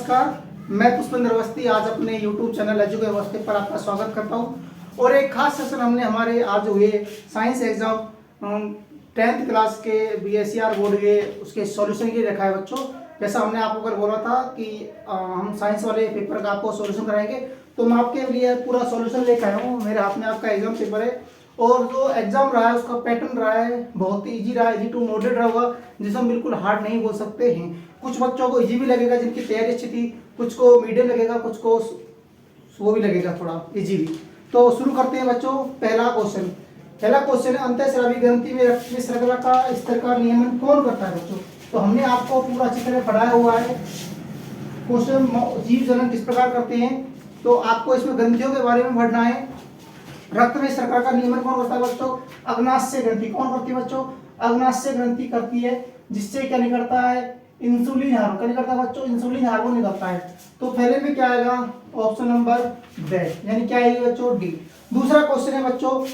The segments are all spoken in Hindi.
नमस्कार, मैं पुष्पेंद्र अवस्थी आज अपने YouTube चैनल एजुके अवस्थी पर आपका स्वागत करता हूं। और एक खास सेशन हमने हमारे आज हुए साइंस एग्जाम 10th क्लास के BSER बोर्ड के उसके सॉल्यूशन के लिए रखा है बच्चों। जैसा हमने आपको कल बोला था कि हम साइंस वाले पेपर का आपको सॉल्यूशन कराएंगे, तो मैं आपके लिए पूरा सॉल्यूशन लेकर आया हूँ। मेरे हाथ में आपका एग्जाम पेपर है और जो एग्जाम रहा है उसका पैटर्न रहा है बहुत ही इजी रहा है, इजी टू मॉडरेट रहा होगा, जिसे हम बिल्कुल हार्ड नहीं बोल सकते हैं। कुछ बच्चों को इजी भी लगेगा जिनकी तैयारी अच्छी थी, कुछ को मीडियम लगेगा, कुछ को वो भी लगेगा थोड़ा इजी भी। तो शुरू करते हैं बच्चों। पहला क्वेश्चन है, अंतःस्रावी ग्रंथि में रक्त की शर्करा का स्तर का नियमन कौन करता है बच्चों? तो हमने आपको पूरा अच्छी तरह पढ़ाया हुआ है। क्वेश्चन जीव जनन किस प्रकार करते हैं, तो आपको इसमें ग्रंथियों के बारे में पढ़ना है। रक्त में शर्करा का नियमन कौन करता है बच्चों? अग्नाशय ग्रंथि। कौन करती है बच्चों? अग्नाशय ग्रंथि करती है, जिससे क्या निकलता है? Insulin hormone. क्या निकलता है बच्चों? इंसुलिन हार्मोन निकलता है। तो पहले में क्या आएगा? ऑप्शन नंबर डी, यानी क्या आएगी बच्चों? डी। दूसरा क्वेश्चन है बच्चों,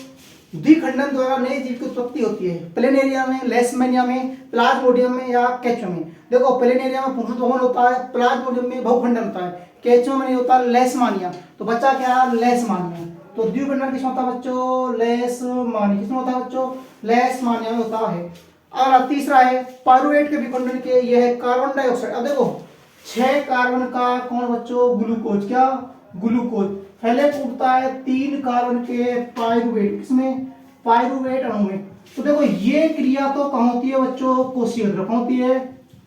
द्विखंडन द्वारा नए जीव की उत्पत्ति होती है प्लेनेरिया में, लेशमैनिया में, प्लाज्मोडियम में या केचुआ में? देखो, प्लेनेरिया में पुनरुत्थान होता है, प्लाज्मोडियम में बहुखंडन होता है, केचुआ में नहीं होता, लेशमानिया। तो बच्चा क्या? लेशमानिया। तो द्विखंडन किसमें होता है बच्चों? लेशमानिया। किसमें होता है बच्चों? लेशमानिया में होता है। और तीसरा है पाइरुवेट के विखंडन के, यह है कार्बन डाइऑक्साइड। अब देखो 6 कार्बन का कौन बच्चों? ग्लूकोज। क्या? ग्लूकोज। पहले टूटता है 3 कार्बन के पाइरुवेट। किसमें? पाइरुवेट अणु में। तो देखो ये क्रिया तो कहाँ होती है बच्चों? कोशिका द्रव। कहाँ होती है?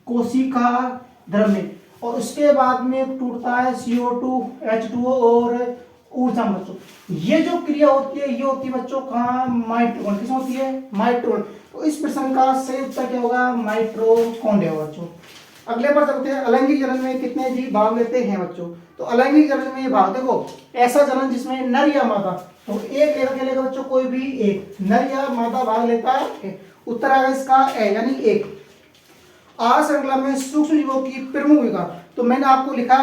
कोशिका द्रव में। और उसके बाद में टूटता है CO2 H2O और ऊर्जा बच्चों। ये जो क्रिया होती है ये होती है बच्चों कहाँ? माइटोकॉन्ड्रिया। किसमें होती है? माइटोकॉन्ड्रिया। तो इस प्रश्न का सही उत्तर क्या होगा? माइटोकॉन्ड्रिया बच्चों। अगले पर चलते हैं, अलैंगिक जनन में कितने जीव भाग लेते हैं बच्चों? तो अलैंगिक जनन में ये भाग, देखो ऐसा जनन जिसमें नर या मादा, तो एक लेकर के लेगा बच्चों, कोई भी एक नर या मादा भाग लेता है। उत्तर आएगा इसका ए, यानी एक। आहार श्रृंखला में सूक्ष्म जीवों की प्रमुख भूमिका, तो मैंने आपको लिखा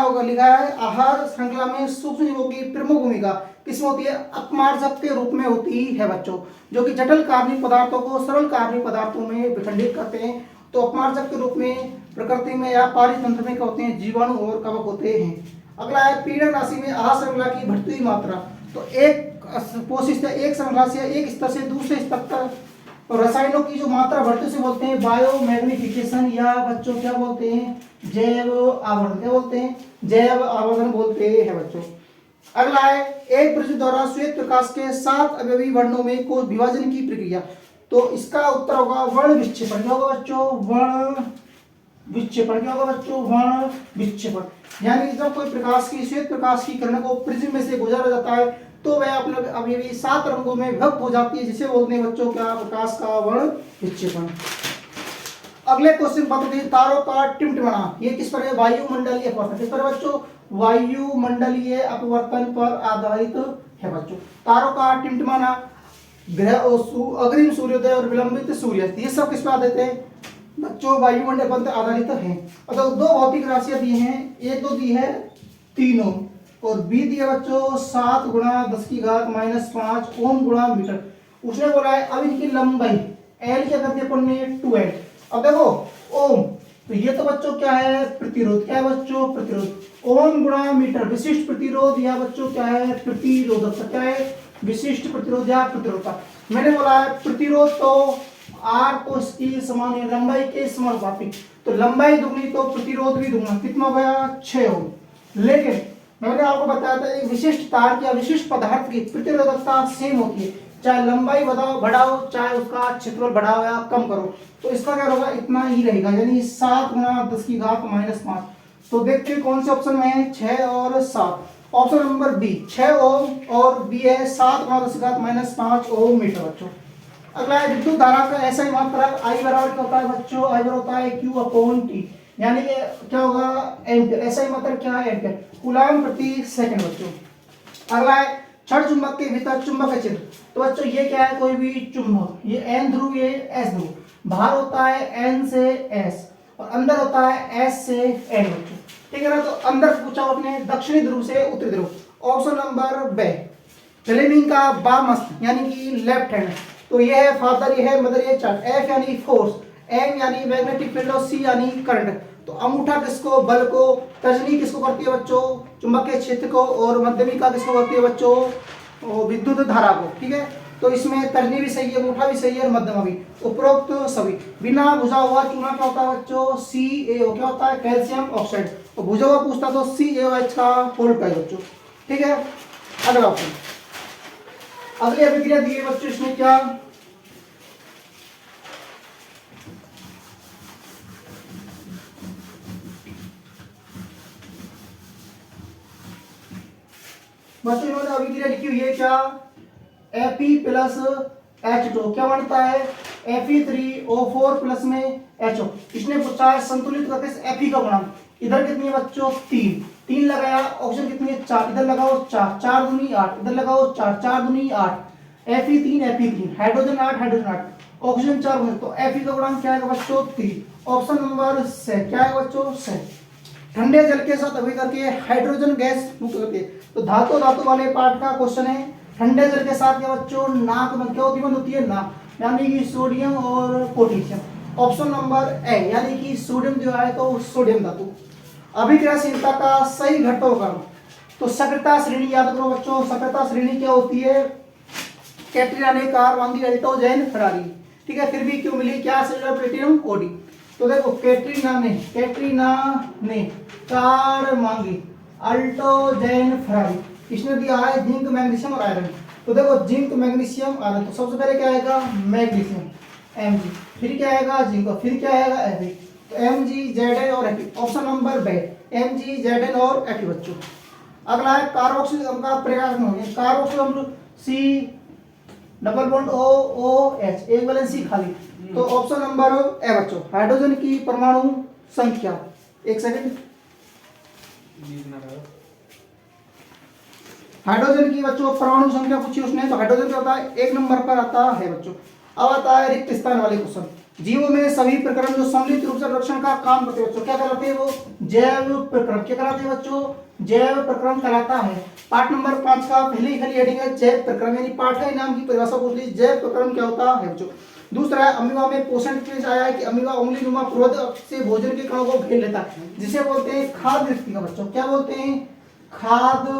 है आहार श्रृंखला में सूक्ष्म जीवों की प्रमुख भूमिका किसमें होती है? अपमार्जक के रूप में होती है बच्चों, जो कि जटिल कार्बनिक पदार्थों को सरल कार्बनिक पदार्थों में विखंडित करते हैं। तो अपमार्जक के रूप में प्रकृति में या पारितंत्र में क्या होते हैं? जीवाणु और कवक होते हैं। अगला है पीड़न राशि में आहार श्रृंखला की बढ़ती हुई मात्रा। तो एक कोशिश से, एक श्रृंखला से एक स्तर से दूसरे स्तर तक रसायनों की जो मात्रा बढ़ती उसे बोलते हैं बायो मैग्निफिकेशन, या बच्चों क्या बोलते हैं? जैव आवर्धन। क्या बोलते हैं? जैव आवर्धन बोलते हैं बच्चों। अगला है एक प्रजाति द्वारा श्वेत प्रकाश के 7 अवयवी वर्णों में को विभाजन की प्रक्रिया। तो इसका उत्तर होगा वर्ण विक्षेपण। क्या होगा बच्चों? वर्ण विक्षेपण। क्या होगा बच्चों? वर्ण विक्षेपण। यानी जब कोई प्रकाश की, श्वेत प्रकाश की किरण को प्रिज्म में से गुजारा जाता है तो वह अपने अवयवी 7 रंगों में विभक्त हो जाती है, जिसे बोलते हैं बच्चों क्या? प्रकाश का वर्ण विक्षेपण। अगले क्वेश्चन बताते हैं तारों का टिमटिमाना, ये किस पर है? वायुमंडलीय अपवर्तन। किस पर बच्चों? वायुमंडलीय अपवर्तन पर आधारित है बच्चों। तारों का टिमटिमाना, ग्रह अग्रिम सूर्योदय और विलंबित सूर्यास्त, ये सब किस पर आधारित है बच्चों? वायुमंडल पर आधारित है। और तो 2 भौतिक राशियां दी हैं, एक तो दी है 3 और बी दिया बच्चों 7 × 10⁻⁻5 ओम गुणा मीटर। उसने बोला है अब इनकी लंबाई एल क्या करते हैं अपन ने? 2L। अब देखो ओम, तो ये तो बच्चों क्या है? प्रतिरोध। क्या है बच्चों? प्रतिरोध। ओम गुणा मीटर विशिष्ट प्रतिरोध या बच्चों क्या है? प्रतिरोधकता। क्या है? विशिष्ट प्रतिरोध या प्रतिरोधकता। मैंने बोला है प्रतिरोध तो आर को इसकी समान है, लंबाई के समानुपाती। तो लंबाई दुगनी तो प्रतिरोध भी दुगना। कितना हो गया? 6 ओम। लेकिन मैंने आपको बताया था एक विशिष्ट तार या विशिष्ट पदार्थ की प्रतिरोधकता सेम होती है, चाहे लंबाई बढ़ाओ चाहे उसका क्षेत्रफल बढ़ाओ या कम करो। तो इसका क्या होगा? इतना ही रहेगा, यानी 7 × 10⁻⁻5। तो देखते हैं कौन से ऑप्शन में है? 6 और 7। ऑप्शन नंबर बी 6 ओम और बी है 7 × 10⁻5 ओम मीटर बच्चों। अगला है विद्युत धारा का ऐसा ही मात्रा आई बराबर क्या होता है बच्चों? आई बराबर होता है Q/T, यानी कि क्या होगा? एम्पियर। ऐसा ही मात्रा क्या है? एम्पियर। कूलम्ब प्रति सेकंड बच्चों। अगला है क्षण चुंबक के भीतर चुंबक का चित्र। तो बच्चों ये क्या है? कोई भी चुंबक, ये N ध्रुव, ये S ध्रुव, बाहर होता है N से S और अंदर होता है S से N बच्चों। ठीक है ना? तो अंदर पूछा अपने दक्षिणी ध्रुव से उत्तरी ध्रुव। ऑप्शन नंबर बी फ्लेमिंग का बामस्त, यानी कि लेफ्ट हैंड। तो ये है फादर, ये है मदर, ये चाइल्ड। F यानी फोर्स, M यानी मैग्नेटिक फील्ड और C यानी करंट। तो अंगूठा किसको, बल को, तर्जनी किसको करती है बच्चों, चुंबकीय क्षेत्र को, और मध्यमिका किसको करती है बच्चों, विद्युत धारा को। ठीक है, तो इसमें तर्जनी भी सही है, अंगूठा भी सही है और मध्यमा भी। उपरोक्त सभी। बिना बुझा हुआ चूना क्या होता है बच्चों, CaO क्या होता है, कैल्शियम ऑक्साइड। तो बुझा हुआ पूछता तो CaOH का होल का बच्चों। ठीक है, अगला ऑप्शन। अगली अभिक्रिया दी है बच्चों, इसमें क्या, बच्चों इन्होंने अभिक्रिया लिखी हुई है क्या, Fe प्लस H2 क्या बनता है, Fe3O4 प्लस में HO। इसने पूछा है संतुलित करके Fe का गुणांक। इधर कितनी है बच्चों, 3 लगाया, ऑक्सीजन कितनी है 4, इधर लगाओ 4, 4 दूनी 8, इधर लगाओ 4, 4 दूनी 8, Fe3, हाइड्रोजन 8, ऑक्सीजन 4, तो Fe का गुणांक क्या है बच्चों 3। ऑप्शन नंबर से क्या है बच्चों, से। ठंडे जल के साथ अभी करके हाइड्रोजन गैस मुक्त करती है। तो धातु वाले पार्ट का क्वेश्चन है, ठंडे जल के साथ क्या बच्चों, नाक बंद क्या होती, बंद होती है नाक, यानी कि सोडियम और पोटेशियम। ऑप्शन नंबर ए, यानी कि सोडियम जो है तो सोडियम धातु। अभिक्रियाशीलता का सही घटों, तो सक्रियता श्रेणी याद करो बच्चों, सक्रियता श्रेणी क्या होती है, कैटरीना ने कार मांगी, अल्टो जैन फरारी। ठीक है, फिर भी क्यों मिली, क्या सिल्वर प्लेटिनम ओडी। तो देखो कैटरीना ने कार मांगी, अल्टो जैन फरारी, इसने दिया है जिंक मैग्नीशियम और आयरन। तो देखो जिंक मैग्नीशियम आयरन, तो सबसे पहले क्या आएगा मैग्नीशियम Mg, फिर क्या आएगा जिंक, फिर क्या आएगा Fe, तो Mg Zn और Fe। Option number B Mg Zn और Fe बच्चों। अगला है कार्बोक्सिलिक अम्ल का प्रकार, कार्बोक्सिलिक अम्ल C डबल बॉन्ड OH, एक वैलेंसी खाली। तो ऑप्शन नंबर ए बच्चों। हाइड्रोजन की परमाणु संख्या, एक सेकंड, हाइड्रोजन की बच्चों परमाणु संख्या पूछी उसने, तो हाइड्रोजन क्या होता है, 1 नंबर पर आता है बच्चों। अब आता है रिक्त स्थान वाले क्वेश्चन। जीवों में सभी प्रकरण जो सम्मिलित रूप से रक्षण का काम करते हैं बच्चों, क्या कहलाते हैं वो, जैव प्रकरण। क्या कहलाते हैं बच्चों, जैव प्रकरण कहलाता है। पार्ट नंबर 5 का पहले ही खाली हेडिंग है जैव प्रकरण, यानी पार्ट का नाम की परिभाषा पूछ ली, जैव प्रकरण क्या होता है बच्चों। दूसरा है अमीबा में पोषण के आया है कि अमीबा उंगली नुमा प्रोध से भोजन के कणों को घेर लेता है, जिसे बोलते हैं खाद्य रिक्तिका बच्चों। क्या बोलते हैं, खाद्य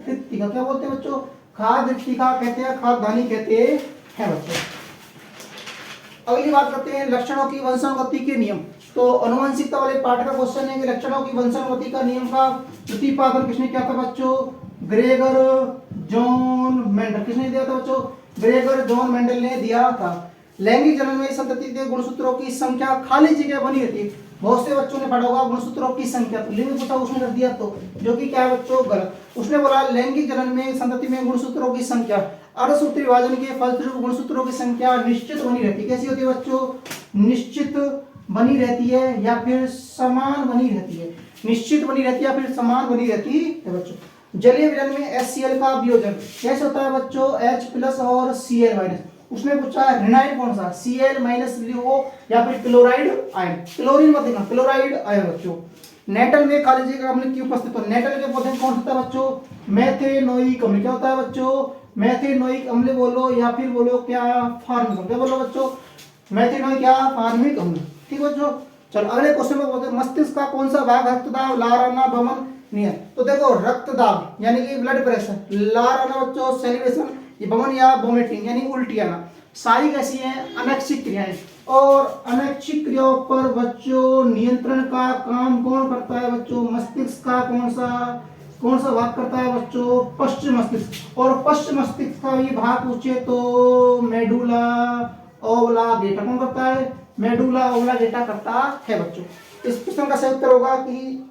रिक्तिका। क्या बोलते हैं बच्चों, खाद्य रिक्तिका कहते हैं, खाद्यदानी कहते हैं बच्चों। अगली बात करते हैं लक्षणों की वंशानुगति के नियम। तो अनुवंशिकता वाले पाठ का क्वेश्चन है कि लक्षणों की वंशानुगति का नियम का प्रतिपादन किसने किया था बच्चों, ग्रेगर जॉन मेंडल। किसने दिया था बच्चों, ग्रेगर जॉन मेंडल ने दिया था। लैंगिक जनन में संतति के गुणसूत्रों की संख्या खाली जगह बनी रहती है। बहुत से बच्चों ने पढ़ा होगा गुणसूत्रों की संख्या, तो लिंग पूछा उसने कर दिया, तो जो कि क्या है बच्चों गलत। उसने बोला लैंगिक जनन में संतति में गुणसूत्रों की संख्या, अर्धसूत्री विभाजन के फलस्वरूप गुणसूत्रों की संख्या निश्चित बनी रहती है। कैसी होती है बच्चों, निश्चित बनी रहती है या फिर समान बनी रहती है, निश्चित बनी रहती है या फिर समान बनी रहती है बच्चों। जलीय विलयन में HCl का वियोजन कैसे होता है बच्चों, H प्लस और Cl माइनस। उसने पूछा है ऋणायन कौन सा, Cl माइनस O या फिर क्लोराइड आयन। क्लोरीन मत देना, क्लोराइड आयन बच्चों। नेटल में खाली जगह हमने क्यों उपस्थित, तो नेटल के पौधे कौन होता है बच्चों, मेथेनोइक अम्ल। क्या होता है बच्चों, मेथेनोइक अम्ल बोलो या फिर बोलो क्या फार्मिक अम्ल। क्या बोलो बच्चों, मेथेनोइक क्या फार्मिक अम्ल। ठीक बच्चों, चलो अगले क्वेश्चन में बोलते हैं मस्तिष्क का कौन सा भाग रक्तदाब, लाराना, बमन, नियन। तो देखो रक्तदाब यानी कि ब्लड प्रेशर, लाराना बच्चों सेलिब्रेशन, ये बमन या वोमिटिंग यानी उल्टी आना। सारी कैसी है, अनैच्छिक क्रियाएं। और अनैच्छिक क्रियाओं पर बच्चों नियंत्रण का काम कौन करता है बच्चों, मस्तिष्क का कौन सा भाग करता है बच्चों, पश्चिम मस्तिष्क। और पश्चिम मस्तिष्क का ये भाग पूछे तो मेडुला ओब्लांगेटा कौन करता है, मेडुला ओब्लांगेटा करता है बच्चों। इस प्रश्न का सही उत्तर होगा कि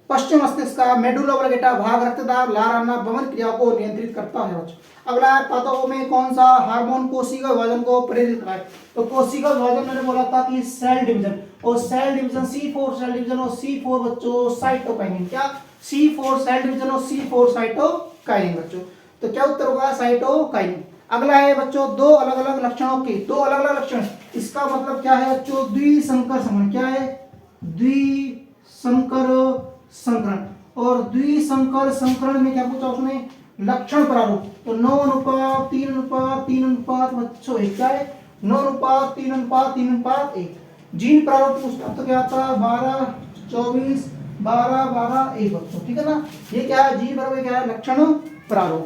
पश्चिम मस्तिष्क का मेडुला ओब्लांगेटा भाग रक्तदाब, लाराना, बमन क्रिया को नियंत्रित करता है बच्चों। अगला है पादपों में कौन सा हार्मोन कोशिका विभाजन को प्रेरित करता है। तो कोशिका विभाजन मैंने बोला था कि सेल डिवीजन, और cell division C4 cell division और C4 बच्चों साइटोकाइनिन। क्या C4 सेल डिवीजन और C4 साइटोकाइनिन बच्चों। तो क्या उत्तर होगा साइटोकाइनिन। अगला है बच्चों दो अलग अलग लक्षणों के, दो अलग अलग लक्षण, इसका मतलब क्या है बच्चों, द्विसंकर संकरण। क्या है, द्विसंकर संकरण। और द्विसंकर संकरण में क्या पूछा उसने, लक्षण प्रारूप। तो 9:3:3:3 बच्चों एक, क्या है 9:3:3:3:1। जीन प्रारूप पूछता तो क्या आता, 12 24 12 12 1 बच्चों, ठीक है ना। ये क्या है, जीन प्रारूप क्या है, लक्षण प्रारूप।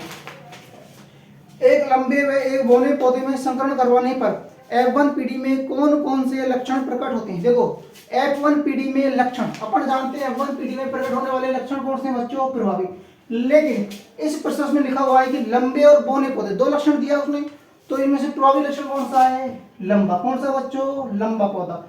एक लंबे व एक बौने पौधे में संकरण करवाने पर F1 पीढ़ी में कौन कौन से लक्षण प्रकट होते हैं। देखो F1 पीढ़ी में लक्षण अपन जानते हैं, F1 पीढ़ी में प्रकट होने वाले लक्षण कौन से बच्चों, प्रभावी। लेकिन इस प्रश्न में लिखा हुआ है कि लंबे और बौने पौधे, दो लक्षण दिया उसने, तो इनमें से प्रभावी लक्षण कौन सा है, लंबा। कौन सा बच्चों, लंबा पौधा।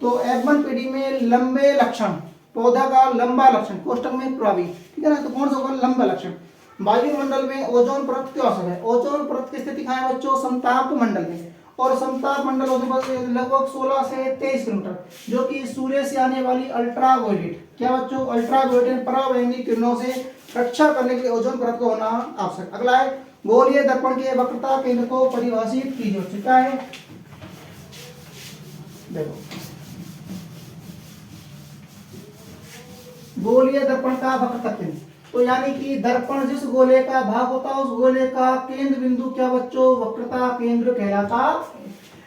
तो F1 पीढ़ी में लंबे लक्षण, पौधा का लंबा लक्षण, कोष्टक में प्रभावी, ठीक है ना। तो कौन सा होगा, लंबा लक्षण। वायुमंडल में ओजोन परत क्यों असर है, ओजोन परत की स्थिति कहाँ है बच्चों, समताप मंडल में, और समताप मंडल लगभग 16 से 23 किलोमीटर, जो कि सूर्य से आने वाली अल्ट्रावायलेट, क्या बच्चों, अल्ट्रावायलेट पराबैंगनी किरणों से रक्षा करने के लिए ओजोन परत को होना आवश्यक। अगला है गोलीय दर्पण के वक्रता केंद्र को परिभाषित कीजिए। क्या है, देखो गोलीय दर्पण का वक्रता केंद्र, तो यानी कि दर्पण जिस गोले का भाग होता है उस गोले का केंद्र बिंदु क्या बच्चों, वक्रता केंद्र कहलाता।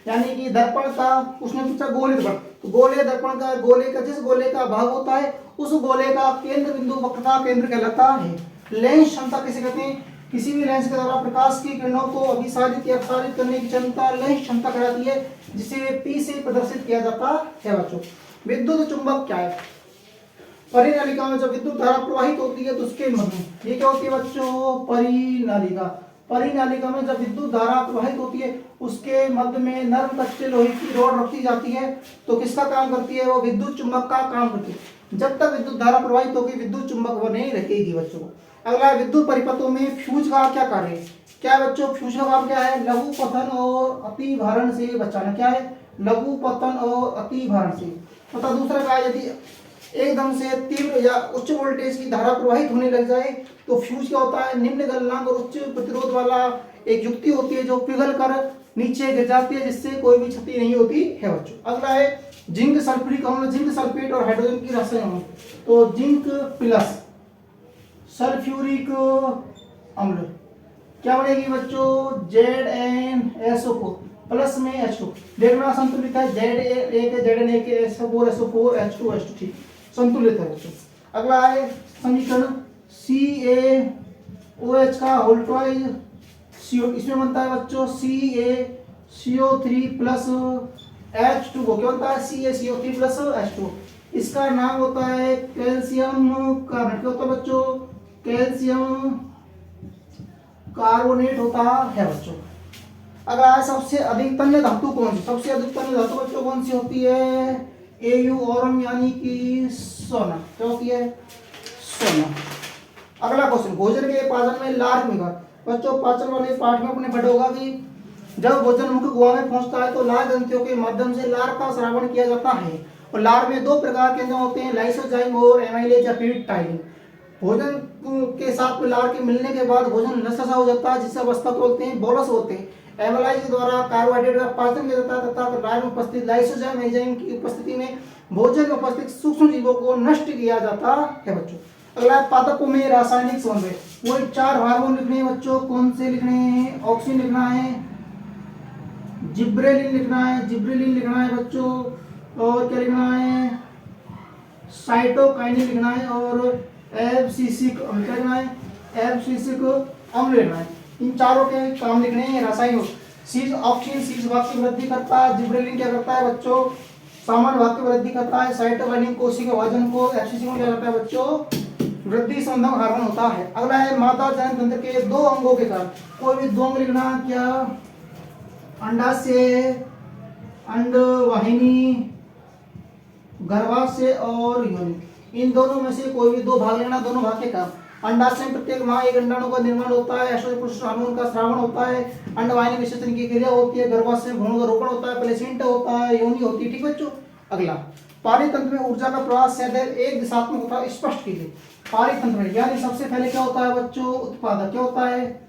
यानी कि दर्पण का, उसने पूछा गोलीय दर्पण, तो गोलीय दर्पण का, गोले का जिस गोले का भाग होता है उस गोले का केंद्र बिंदु वक्रता केंद्र कहलाता है। लेंस क्षमता किसे कहते हैं, किसी भी लेंस के द्वारा प्रकाश की किरणों को अभिसारित या अपसारित करने की क्षमता लेंस क्षमता कहलाती है, जिसे P से प्रदर्शित किया जाता है बच्चों। विद्युत चुंबक क्या है, परिनालिका में जब विद्युत धारा प्रवाहित होती है तो उसके मध्य, ये क्या होती है बच्चों, परिनालिका। परिनालिका में जब विद्युत धारा प्रवाहित होती है उसके मध्य में नर्म कच्चे लोहे की रॉड रखी जाती है, तो किसका काम करती है, वो विद्युत चुंबक का काम करती है। जब तक विद्युत धारा प्रवाहित होगी विद्युत चुंबक बने रहेगी बच्चों। अगला विद्युत परिपथों में फ्यूज का क्या कार्य है, क्या बच्चों, फ्यूज का काम क्या है, लघु पतन और अति भारण से बचाना। क्या है, लघु पतन और अति भारण से। तथा दूसरा क्या है, यदि एकदम से तीव्र या उच्च वोल्टेज की धारा प्रवाहित होने लग जाए तो फ्यूज क्या होता है, निम्न गलनांक और उच्च प्रतिरोध वाला एक युक्ति होती है जो पिघल कर नीचे गिर जाती है, जिससे कोई भी क्षति नहीं होती है बच्चों। अगला है जिंक सल्फ्यूरिक अम्ल, जिंक सल्फेट और हाइड्रोजन की रासायनिक, तो जिंक प्लस सल्फ्यूरिक अम्ल क्या बनेगी बच्चों, ZnSO4 प्लस में H2, देखना संतुलित है, ZA के SO4 H2 ठीक संतुलित है बच्चों। अगला है समीकरण CaOH का होल ट्वाइस CO, इसमें बनता है बच्चों CaCO3 प्लस H2O, क्या होता है CaCO3 प्लस H2O। इसका नाम होता है कैल्शियम कार्बोनेट, क्या होता है बच्चों, कैल्शियम कार्बोनेट होता है बच्चों। अगर सबसे अधिक तन्य धातु कौन सी, सबसे अधिक तन्य धातु बच्चों कौन सी होती है, Au और यानी कि सोना, क्या होती है, सोना। अगला क्वेश्चन, भोजन के पाचन में लार भूमिका। बच्चों पाचन वाले पाठ में अपने पढ़ा होगा कि जब भोजन मुख गुहा में पहुंचता है तो लार ग्रंथियों के माध्यम से लार का श्रावण किया जाता है, और लार में दो प्रकार के एंजाइम होते हैं, लाइसोजाइम और एमाइलेज या पेप्टाइड। भोजन के साथ में लार के मिलने के बाद भोजन नष्ट सा हो जाता है, जिस अवस्था को बोलते हैं बोलस होते हैं। एमाइलेज के द्वारा कार्बोहाइड्रेट का पाचन किया जाता है तथा लार में उपस्थित लाइसोजाइम एंजाइम की उपस्थिति में भोजन में उपस्थित सूक्ष्म जीवों को नष्ट किया जाता है बच्चों। अगला पादपों में रासायनिक समन्वय, वही 4 हार्मोन लिखने हैं बच्चों, कौन से लिखने हैं, ऑक्सीजन लिखना है, जिब्रेलिन लिखना है, जिब्रेलिन लिखना है बच्चों, और क्या लिखना है, साइटोकाइनिन लिखना है, और एब्सिसिक क्या लिखना है, एब्सिसिक अम्ल लिखना है। इन चारों के काम लिखने हैं रासायनिक। शीर्ष ऑक्सीजन शीर्ष भाग की वृद्धि करता है, जिब्रेलिन क्या करता है बच्चों, सामान्य भाग की वृद्धि करता है, साइटोकाइनिन कोशिका विभाजन को, एब्सिसिक क्या करता है बच्चों, वृद्धि संबंधक हार्मोन होता है। अगला है मादा जनन तंत्र के 2 अंगों के कारण, कोई भी 2 अंग लिखना, क्या, अंडाशय, अंडवाहिनी, गर्भाशय और योनि, इन दोनों में से कोई भी 2 भाग लेना, दोनों भाग के काम। अंडाशय में प्रत्येक माह एक अंडाणु का निर्माण होता है, एस्ट्रोजन प्रोजेस्टेरोन हार्मोन का स्रावण होता है, अंडवाहिनी विसर्जन की क्रिया होती है, गर्भाशय में भ्रूण का रोपण होता है, प्लेसेंटा होता है, योनि होती है, ठीक बच्चों। अगला पारी तंत्र में ऊर्जा का प्रवाह सदैव एक दिशात्मक होता है, स्पष्ट कीजिए। पारी तंत्र में यानी सबसे पहले क्या होता है बच्चों, उत्पादक, क्या होता है,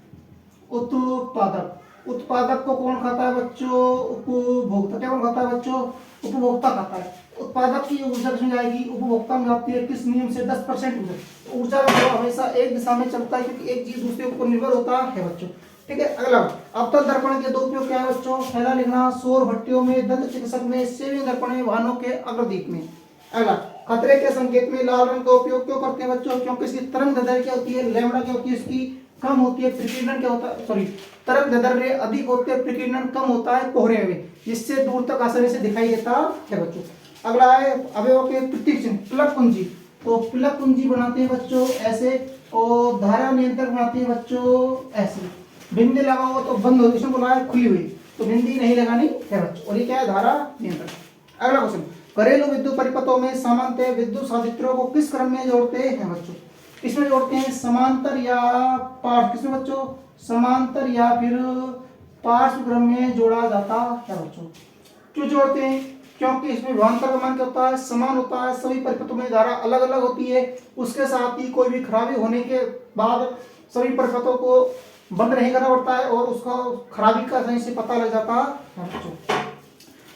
उत्पादक। उत्पादक को कौन खाता है बच्चों, उपभोक्ता। क्या कौन खाता है बच्चों, उपभोक्ता खाता है। उत्पादक की ऊर्जा किसमें जाएगी, उपभोक्ता में जाती है, किस नियम से, 10% ऊर्जा। ऊर्जा का प्रवाह हमेशा एक दिशा में चलता है, क्योंकि एक चीज दूसरे ऊपर निर्भर होता है बच्चों। ठीक है। अगला अवतल दर्पण के दो उपयोग क्या है बच्चों? पहला लिखना सौर भट्टियों में, दंत चिकित्सक में, सेविंग दर्पण में, वाहनों के अग्रदीप में। अगला खतरे के संकेत में लाल रंग का उपयोग क्यों करते हैं बच्चों? क्योंकि इसकी तरंग दैर्ध्य क्या होती है? लैम्बडा क्या होती है इसकी? कम होती है। प्रकीर्णन क्या होता है? सॉरी, तरंग दैर्ध्य अधिक होती है, प्रकीर्णन कम होता है कोहरे में, जिससे दूर तक आसानी से दिखाई देता है बच्चों। अगला है अवयव के प्रतीक चिन्ह, प्लग कुंजी। तो प्लग कुंजी बनाते हैं बच्चों ऐसे, और धारा नियंत्रक बनाते हैं बच्चों ऐसे। बिंदी लगाओ तो बंद होगी, इसमें बोला है खुली हुई, तो बिंदी नहीं लगानी है बच्चों। और ये क्या है? धारा नियंत्रक। अगला क्वेश्चन, घरेलू विद्युत परिपथों में सामान्यतः विद्युत साधित्रों को किस क्रम में जोड़ते हैं बच्चों? इसमें जोड़ते हैं समांतर या पार्श्व, किसमें बच्चों? समांतर या फिर पार्श्व क्रम में जोड़ा जाता है बच्चों। क्यों जोड़ते हैं? क्योंकि इसमें विभवांतर का मान क्या होता है? समान होता है। सभी परिपथों में धारा अलग अलग होती है। उसके साथ ही कोई भी खराबी होने के बाद सभी परिपथों को बंद नहीं करना पड़ता है, और उसका खराबी का सही से पता लग जाता है बच्चों।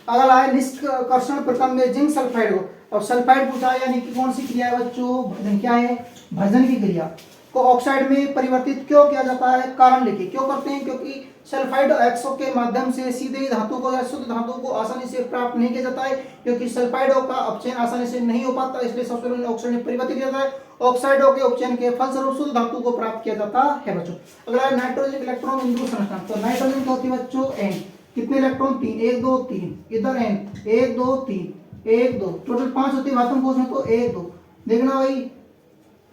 अगला है निष्कर्षण प्रक्रम में जिंक सल्फाइड को, अब सल्फाइड पूछा है, यानी कि कौन सी क्रिया है बच्चों? भर्जन। क्या है? भर्जन की क्रिया को ऑक्साइड में परिवर्तित क्यों किया जाता है? कारण लिखिए। क्यों करते हैं? क्योंकि सल्फाइड एक्सो के माध्यम से सीधे ही धातु को या शुद्ध धातु को आसानी से प्राप्त नहीं किया जाता है, क्योंकि सल्फाइडों का अपचयन आसानी से नहीं हो पाता, इसलिए सबसे पहले ऑक्साइड में परिवर्तित किया जाता है। ऑक्साइडों के उपचयन के फलस्वरूप शुद्ध धातु को प्राप्त किया जाता है बच्चों। अगला है नाइट्रोजन इलेक्ट्रॉन बिंदु संरचना। तो नाइट्रोजन क्या होती है बच्चों? एन। कितने इलेक्ट्रॉन? 3, 1 2 3, इधर एन 1 2 3 1 2, टोटल 5 होती है वास्तव कोश में, तो 1 2 देखना भाई,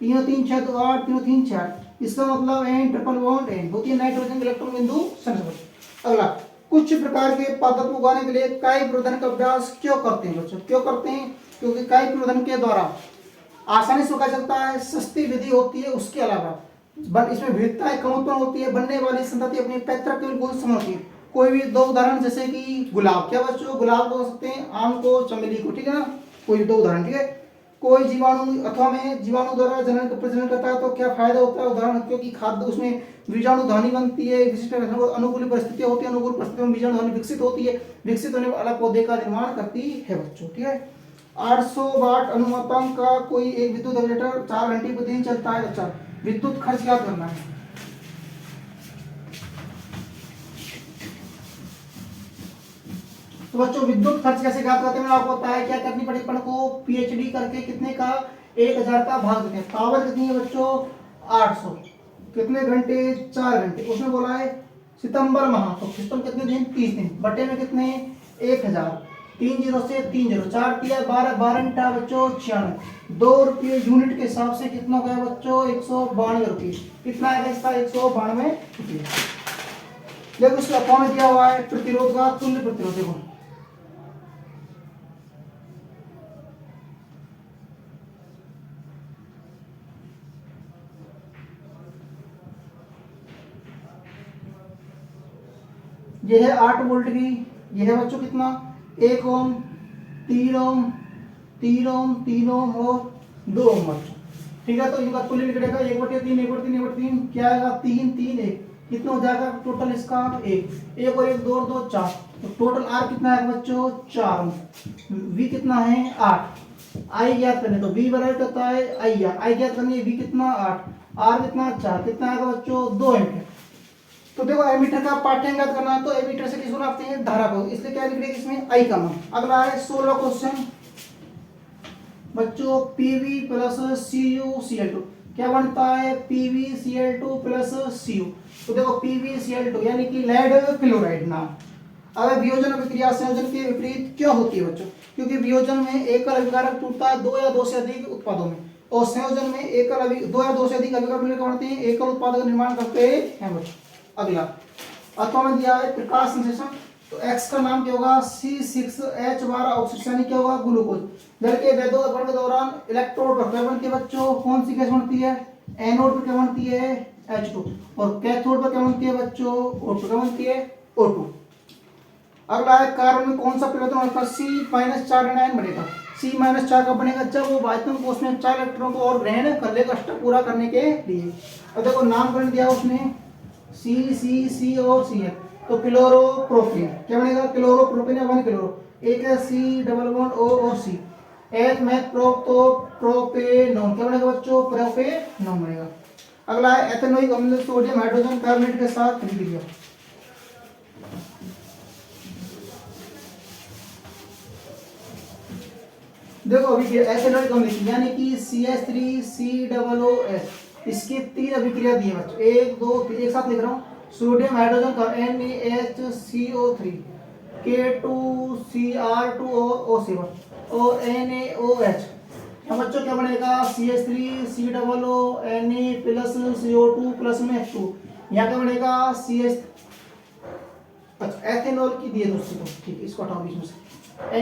3 3 6 तो 8, 3 3 6, इसका मतलब एन ट्रिपल बॉन्ड एन होती है नाइट्रोजन इलेक्ट्रॉन बिंदु संरचना। अगला, कुछ प्रकार के पदार्थ उगाने के लिए काई प्रवर्धन का अभ्यास क्यों करते हैं बच्चों? क्यों करते हैं? क्योंकि काई प्रवर्धन के द्वारा आसानी से उगा सकता है, सस्ती विधि होती है, उसके अलावा इसमें विविधताएं कम उत्पन्न होती है, बनने वाली संतति अपनी पैतृक के बिल्कुल समान होती है। कोई भी दो उदाहरण, जैसे कि गुलाब, क्या बच्चों? गुलाब को हो सकते हैं, आम को, चमेली को, ठीक है ना? कोई भी दो उदाहरण, ठीक है। कोई जीवाणु अथवा में जीवाणु द्वारा जनन प्रजनन करता है तो क्या फायदा होता है? उदाहरण, क्योंकि खाद्य उसमें बीजाणु ध्वनि बनती है, विशिष्ट अनुकूल परिस्थितियां होती है, अनुकूल परिस्थितियों में बीजाणु ध्वनि विकसित होती है, विकसित होने पर अलग पौधे का निर्माण करती है बच्चों, ठीक है। 800 वाट अनुपातांक का कोई एक विद्युत जनरेटर 4 घंटे प्रतिदिन चलता है। अच्छा, विद्युत खर्च क्या करना है? तो बच्चों विद्युत खर्च कैसे ज्ञात करते हैं? आपको पता है क्या करनी पड़ेगी अपन को? पीएचडी करके कितने का? 1000 का भाग देते हैं। पावर कितनी है बच्चों? 800। कितने घंटे? 4 घंटे। उसमें बोला है सितंबर माह, तो सितंबर कितने दिन? 30 दिन। बटे में कितने? 1000। 3 0 से 3 0, 4 3 12, 12 बच्चों 96। 2 रुपये यूनिट के हिसाब से कितना हो गया बच्चों? 192 रुपये। कितना है इसका? 192 रुपये। देखो इसका फॉर्म दिया हुआ है, प्रतिरोध का तुल्य प्रतिरोध। देखो ये है 8 वोल्ट की, ये है बच्चों कितना? 1 ओम, 3 ओम, 3 ओम, 3 ओम और 2 ओम बच्चों, ठीक है। तो इनका तुल्य निकलेगा 1/3, 1/3, 1/3, क्या आएगा? 3 3 1, कितना हो जाएगा टोटल इसका? 1 और 1 2 2 4, तो टोटल आर कितना है बच्चों? 4 ओम। वी कितना है? 8। आई ज्ञात करने, तो वी बराबर होता है आई ज्ञात करनी है, वी कितना? 8, आर कितना? 4, कितना आएगा बच्चों? 2 एम्पीयर। तो देखो एमीटर का पाठ्यांक याद करना है, तो एमीटर से किसको नापते हैं? धारा को, इसलिए क्या लिख रहे हैं इसमें? आई का मान। अगला है 16 क्वेश्चन बच्चों, पीवी प्लस CuCl2 क्या बनता है? PbCl2 plus Cu। तो देखो PbCl2 यानी कि लेड क्लोराइड नाम। अगर वियोजन अभिक्रिया संयोजन के विपरीत क्यों होती है बच्चों? क्योंकि वियोजन में एकल अभिकारक टूटता है 2 या 2 से अधिक उत्पादों में, और संयोजन में एकल 2 या 2 से अधिक अभिकारक मिलकर बनते हैं, एकल उत्पाद का निर्माण करते हैं बच्चों। अगला अथवा में दिया है प्रकाश संश्लेषण, तो X का नाम क्या होगा? C6H12 ऑक्सीजन, यानी क्या होगा? ग्लूकोज। जल के वैद्योतकरण के दौरान इलेक्ट्रोड पर क्या बनती है बच्चों? कौन सी गैस बनती है? एनोड पर क्या बनती है? H2, और कैथोड पर क्या बनती है बच्चों? O2। क्या बनती है? O2। अगला है कार्बन में कौन सा परिवर्तन होता है? C-4 ऋणायन बनेगा। C-4 का बनेगा जब वो वायुमंडल कोश में 4 इलेक्ट्रॉनों को और ग्रहण कर लेगा अष्टक पूरा करने के लिए। अब देखो नामकरण दिया उसने C और Cl, तो क्लोरोप्रोपेन क्या बनेगा? क्लोरोप्रोपेन या 1 क्लोरो, एक है C डबल बॉन्ड O और C, एक में प्रो, तो प्रोपेनॉन क्या बनेगा बच्चों? प्रोपेनॉन बनेगा। अगला है एथेनोइक अम्ल सोडियम हाइड्रोजन कार्बोनेट के साथ अभिक्रिया। देखो अभी एथेनोइक अम्ल यानी कि CH3COOH, इसकी 3 अभिक्रिया दी है बच्चों, 1 2 3, एक साथ लिख रहा हूँ। सोडियम हाइड्रोजन का NaHCO3, K2Cr2O7 और NaOH। बच्चों क्या बनेगा, CH3COO Na plus CO2 plus में H2, यहाँ क्या बनेगा CH। अच्छा एथेनॉल की दिए दोस्तों को, ठीक है इसको हटाओ बीच में से।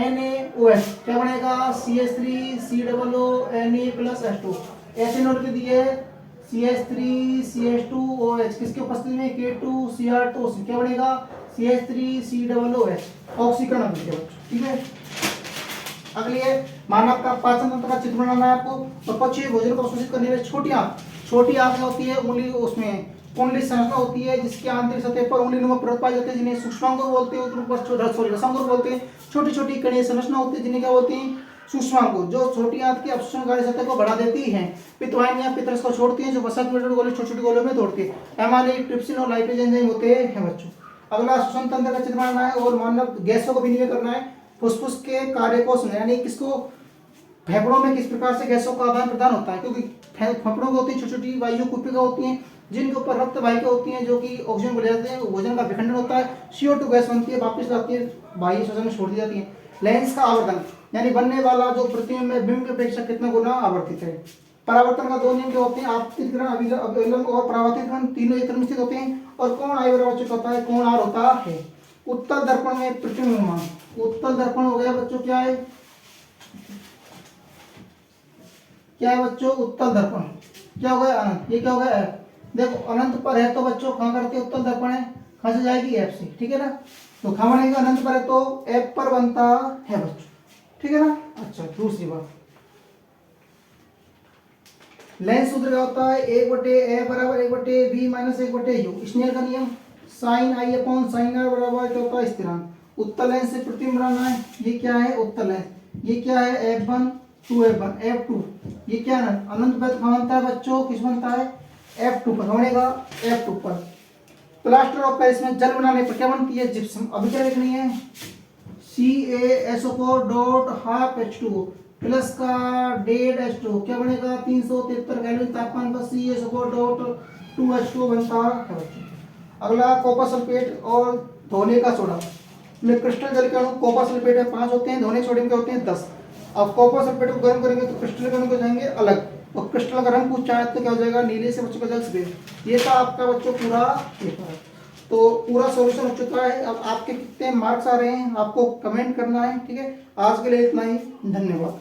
NaOH क्या बनेगा CH3COO Na plus H2। Ethanol के दिए CH3CH2OH, किसके उपस्थिति में K2Cr2O, क्या बनेगा CH3COOH, ऑक्सीकरण अभिक्रिया बच्चों, ठीक है। अगली है मानव का पाचन तंत्र का चित्र बनाना है आपको। तो पक्षी भोजन को अवशोषित करने में छोटी आंत क्या होती है, उंगली, उसमें कुंडली संरचना होती है जिसकी आंतरिक सतह पर उंगली नुमा परत पाई जाती है जिन्हें सूक्ष्मांग बोलते हैं, रसांग बोलते हैं। छोटी छोटी कणीय संरचना होती है जिन्हें क्या बोलते हैं, सूक्ष्मांग, जो छोटी आंत की अवशोषणकारी सतह को बढ़ा देती है। पित्तवाहिनियां पित्तरस को छोड़ती हैं जो वसा छोटी छोटी गोलों में तोड़ती है। एमाइलेज, ट्रिप्सिन और लाइपेज एंजाइम होते हैं बच्चों। अगला श्वसन तंत्र का चित्र बनाना है और मानव गैसों को विनिमय करना है। फुसफुस के कार्य को सुना, यानी किसको, फेफड़ों में किस प्रकार से गैसों का आदान प्रदान होता है, क्योंकि फेफड़ों में होती है छोटी छोटी वायु कुपिका होती हैं जिनके ऊपर रक्त वाहिका होती हैं जो कि ऑक्सीजन को ले जाते हैं, भोजन का विखंडन होता है, CO2 गैस बनती है, वापस आती है, बाह्य श्वसन में छोड़ दी जाती है। लेंस का आवर्धन, यानी बनने वाला जो प्रतिबिंब में बिंब की अपेक्षा कितना गुना आवर्तित है। परावर्तन का 2 नियम क्या होते हैं, आपतित किरण, अभिलंब और परावर्तित किरण, तीनों एक तरफ स्थित होते हैं। और कोण I बराबर चुका होता है, कोण R होता है। उत्तल दर्पण में प्रतिबिंब मान, उत्तल दर्पण हो गया बच्चों, क्या है बच्चों, उत्तल दर्पण क्या हो गया, अनंत, ये क्या हो गया F। देखो अनंत पर है तो बच्चों कहाँ करते हैं, उत्तल दर्पण है, कहाँ से जाएगी F से, ठीक है ना। तो कहाँ बनेगा, अनंत पर है तो F पर बनता है बच्चों, ठीक है ना। अच्छा दूसरी बात, लेंस सूत्र क्या होता है, 1/A बराबर 1/B माइनस 1/U। स्नेल का नियम, sine I upon sine R बराबर क्या होता है, स्थिरांक। उत्तल लेंस से प्रतिबिंब बनाना है, ये क्या है उत्तल लेंस, ये क्या है F1 2F1 F2, ये क्या है अनंत पर बनता है बच्चों, किस बनता है F2 पर, बनेगा F2 पर। प्लास्टर ऑफ पेरिस में जल बनाने पर क्या बनती है, जिप्सम। अभी क्या लिखनी है, CaSO4.12H2 प्लस का डेड H2 क्या बनेगा 373 केल्विन तापमान पर CaSO4.2H2 बनता है। अगला कॉपर सल्फेट और धोने का सोडा में क्रिस्टल जल के अणु कॉपर सल्फेट में 5 होते हैं, धोने सोडियम के होते हैं 10। अब कॉपर सल्फेट को गर्म करेंगे तो क्रिस्टल के अणु हो जाएंगे अलग, और क्रिस्टल का रंग पूछा है तो क्या हो जाएगा, नीले से बच्चों का जल सफेद। ये था आपका बच्चों पूरा पेपर, तो पूरा सॉल्यूशन हो चुका है। अब आपके कितने मार्क्स आ रहे हैं आपको कमेंट करना है, ठीक है। आज के लिए इतना ही, धन्यवाद।